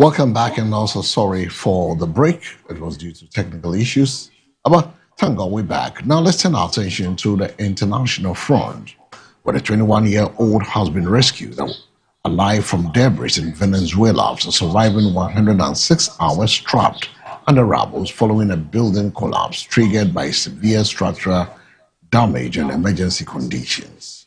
Welcome back, and also sorry for the break. It was due to technical issues. But thank God we're back. Now let's turn our attention to the international front, where the 21-year-old has been rescued alive from debris in Venezuela after surviving 106 hours trapped under rubble following a building collapse triggered by severe structural damage and emergency conditions.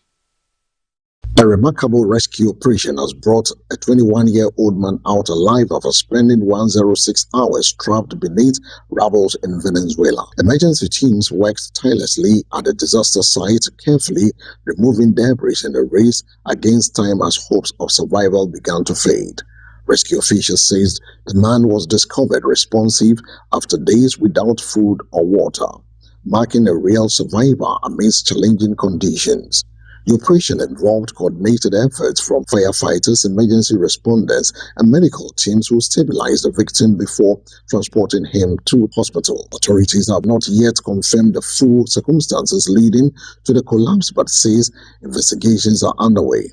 A remarkable rescue operation has brought a 21-year-old man out alive after spending 106 hours trapped beneath rubble in Venezuela. Emergency teams worked tirelessly at the disaster site, carefully removing debris in a race against time as hopes of survival began to fade. Rescue officials say the man was discovered responsive after days without food or water, marking a real survivor amidst challenging conditions. The operation involved coordinated efforts from firefighters, emergency responders, and medical teams who stabilized the victim before transporting him to hospital. Authorities have not yet confirmed the full circumstances leading to the collapse, but says investigations are underway.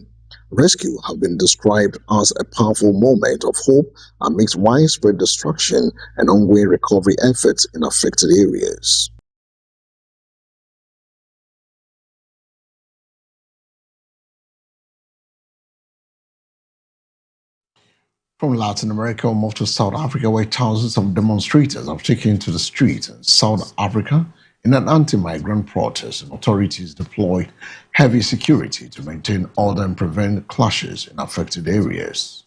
Rescue have been described as a powerful moment of hope amidst widespread destruction and ongoing recovery efforts in affected areas. From Latin America, we'll move to South Africa, where thousands of demonstrators have taken to the streets in South Africa in an anti-migrant protest, and authorities deployed heavy security to maintain order and prevent clashes in affected areas.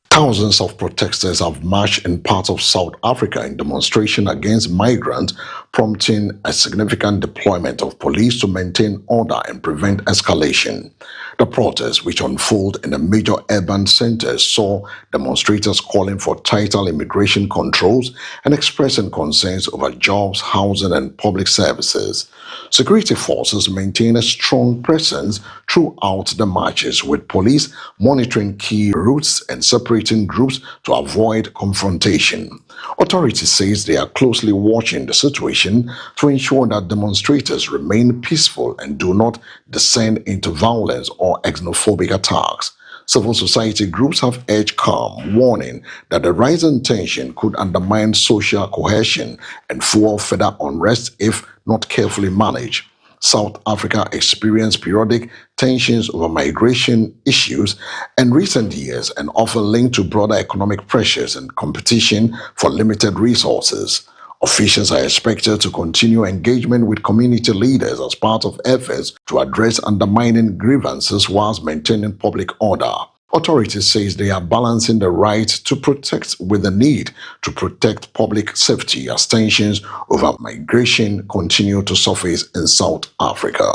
Thousands of protesters have marched in parts of South Africa in demonstration against migrants, prompting a significant deployment of police to maintain order and prevent escalation. The protests, which unfold in the major urban centers, saw demonstrators calling for tighter immigration controls and expressing concerns over jobs, housing, and public services. Security forces maintain a strong presence throughout the marches, with police monitoring key routes and separating groups to avoid confrontation. Authorities say they are closely watching the situation to ensure that demonstrators remain peaceful and do not descend into violence or xenophobic attacks. Civil society groups have urged calm, warning that the rising tension could undermine social cohesion and fuel further unrest if not carefully managed. South Africa experienced periodic tensions over migration issues in recent years and often linked to broader economic pressures and competition for limited resources. Officials are expected to continue engagement with community leaders as part of efforts to address undermining grievances whilst maintaining public order. Authorities say they are balancing the right to protect with the need to protect public safety as tensions over migration continue to surface in South Africa.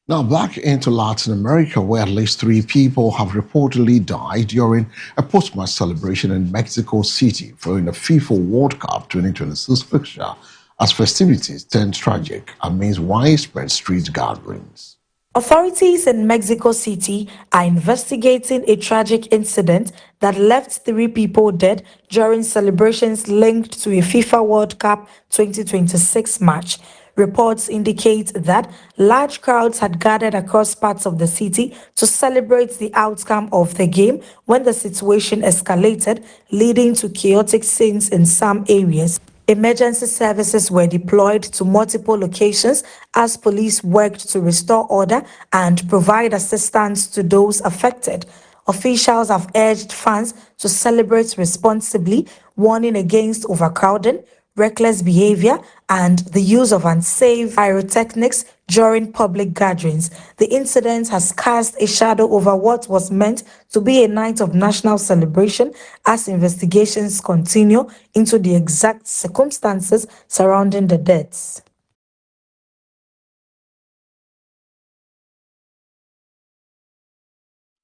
Now back into Latin America, where at least 3 people have reportedly died during a post-match celebration in Mexico City following the FIFA World Cup 2026 fixture, as festivities turned tragic amidst widespread street gatherings. Authorities in Mexico City are investigating a tragic incident that left 3 people dead during celebrations linked to a FIFA World Cup 2026 match. Reports indicate that large crowds had gathered across parts of the city to celebrate the outcome of the game when the situation escalated, leading to chaotic scenes in some areas. Emergency services were deployed to multiple locations as police worked to restore order and provide assistance to those affected. Officials have urged fans to celebrate responsibly, warning against overcrowding, reckless behavior, and the use of unsafe pyrotechnics during public gatherings. The incident has cast a shadow over what was meant to be a night of national celebration as investigations continue into the exact circumstances surrounding the deaths.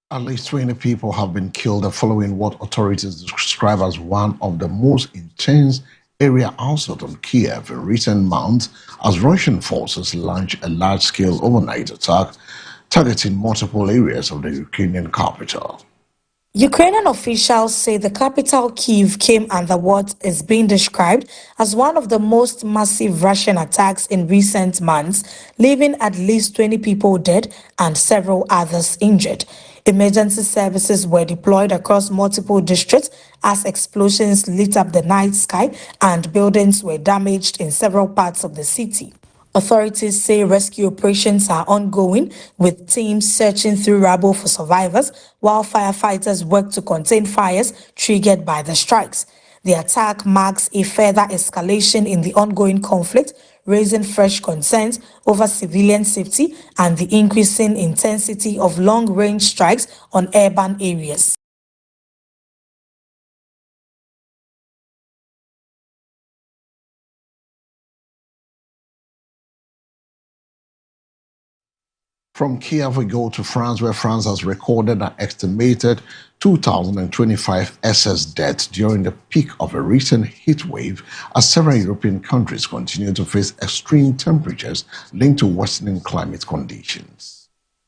At least 20 people have been killed following what authorities describe as one of the most intense area assault on Kiev in recent months as Russian forces launched a large-scale overnight attack targeting multiple areas of the Ukrainian capital. Ukrainian officials say the capital Kyiv came under what is being described as one of the most massive Russian attacks in recent months, leaving at least 20 people dead and several others injured. Emergency services were deployed across multiple districts as explosions lit up the night sky and buildings were damaged in several parts of the city. Authorities say rescue operations are ongoing, with teams searching through rubble for survivors, while firefighters work to contain fires triggered by the strikes. The attack marks a further escalation in the ongoing conflict, raising fresh concerns over civilian safety and the increasing intensity of long-range strikes on urban areas. From Kiev, we go to France, where France has recorded an estimated 2,025 excess deaths during the peak of a recent heat wave, as several European countries continue to face extreme temperatures linked to worsening climate conditions.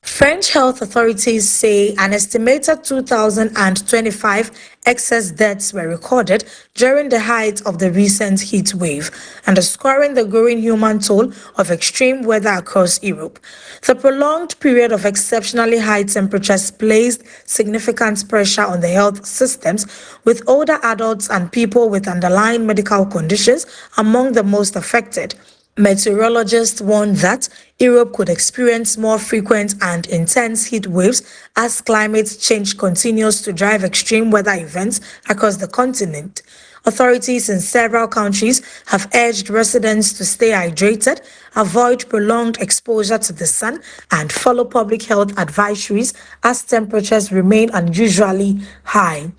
French health authorities say an estimated 2,025 excess deaths were recorded during the height of the recent heat wave, underscoring the growing human toll of extreme weather across Europe. The prolonged period of exceptionally high temperatures placed significant pressure on the health systems, with older adults and people with underlying medical conditions among the most affected. Meteorologists warn that Europe could experience more frequent and intense heat waves as climate change continues to drive extreme weather events across the continent. Authorities in several countries have urged residents to stay hydrated, avoid prolonged exposure to the sun, and follow public health advisories as temperatures remain unusually high.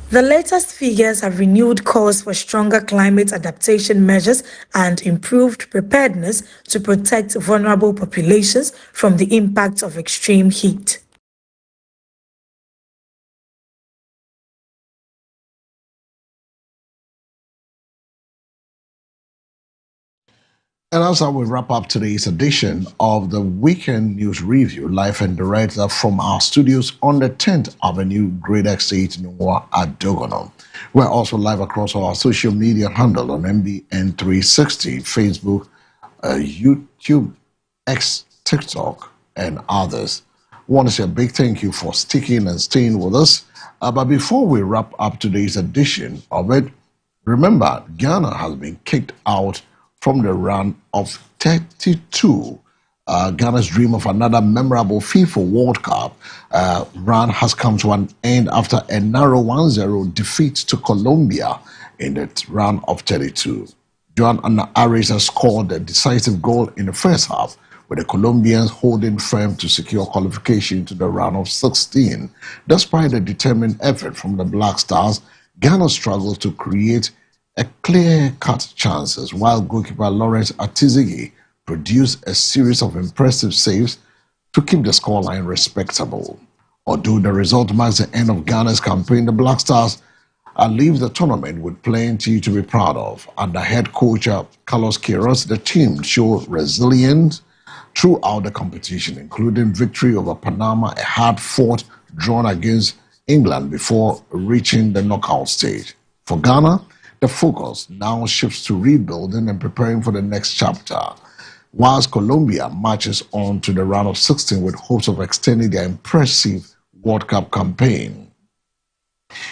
The latest figures have renewed calls for stronger climate adaptation measures and improved preparedness to protect vulnerable populations from the impacts of extreme heat. And as I will wrap up today's edition of the Weekend News Review, live and direct from our studios on the 10th Avenue, Great Estate, Noah at Dogono. We're also live across our social media handle on MBN360, Facebook, YouTube, X, TikTok, and others. I want to say a big thank you for sticking and staying with us. But before we wrap up today's edition of it, remember, Ghana has been kicked out from the run of 32. Ghana's dream of another memorable FIFA World Cup run has come to an end after a narrow 1-0 defeat to Colombia in the round of 32. Joan Arisa scored a decisive goal in the first half, with the Colombians holding firm to secure qualification to the round of 16. Despite a determined effort from the Black Stars, Ghana struggled to create a clear-cut chances, while goalkeeper Lawrence Atizigi produced a series of impressive saves to keep the scoreline respectable. Although the result marks the end of Ghana's campaign, the Black Stars leave the tournament with plenty to be proud of. Under head coach Carlos Queiroz, the team showed resilience throughout the competition, including victory over Panama, a hard-fought draw against England before reaching the knockout stage. For Ghana, the focus now shifts to rebuilding and preparing for the next chapter, whilst Colombia marches on to the round of 16 with hopes of extending their impressive World Cup campaign.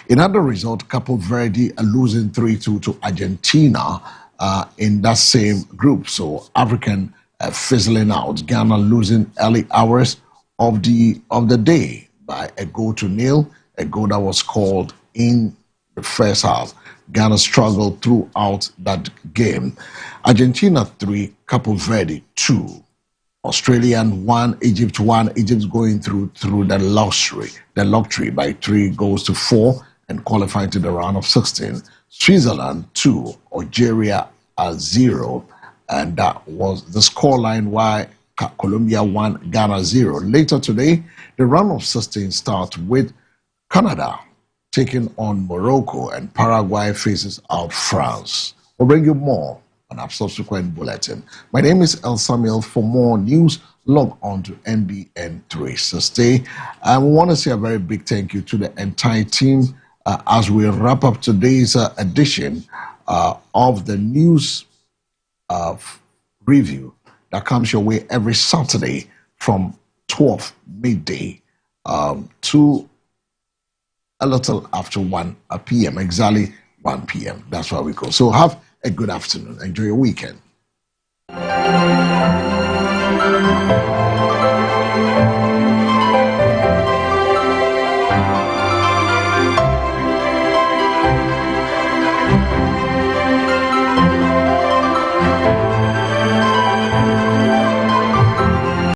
In other results, Cape Verde are losing 3-2 to Argentina in that same group, so African fizzling out. Ghana losing early hours of the day by a 0-0, a goal that was called in the first half. Ghana struggled throughout that game. Argentina 3, Cape Verde 2. Australia 1, Egypt 1. Egypt going through the lottery by 3-4 and qualifying to the round of 16. Switzerland 2, Algeria 0, and that was the scoreline. While Colombia 1, Ghana 0. Later today, the round of 16 starts with Canada taking on Morocco, and Paraguay faces out France. We'll bring you more on our subsequent bulletin. My name is El Samuel. For more news, log on to NBN 360. And we want to say a very big thank you to the entire team as we wrap up today's edition of the news review that comes your way every Saturday from 12 midday to a little after 1 p.m., exactly 1 p.m. That's where we go. So have a good afternoon. Enjoy your weekend.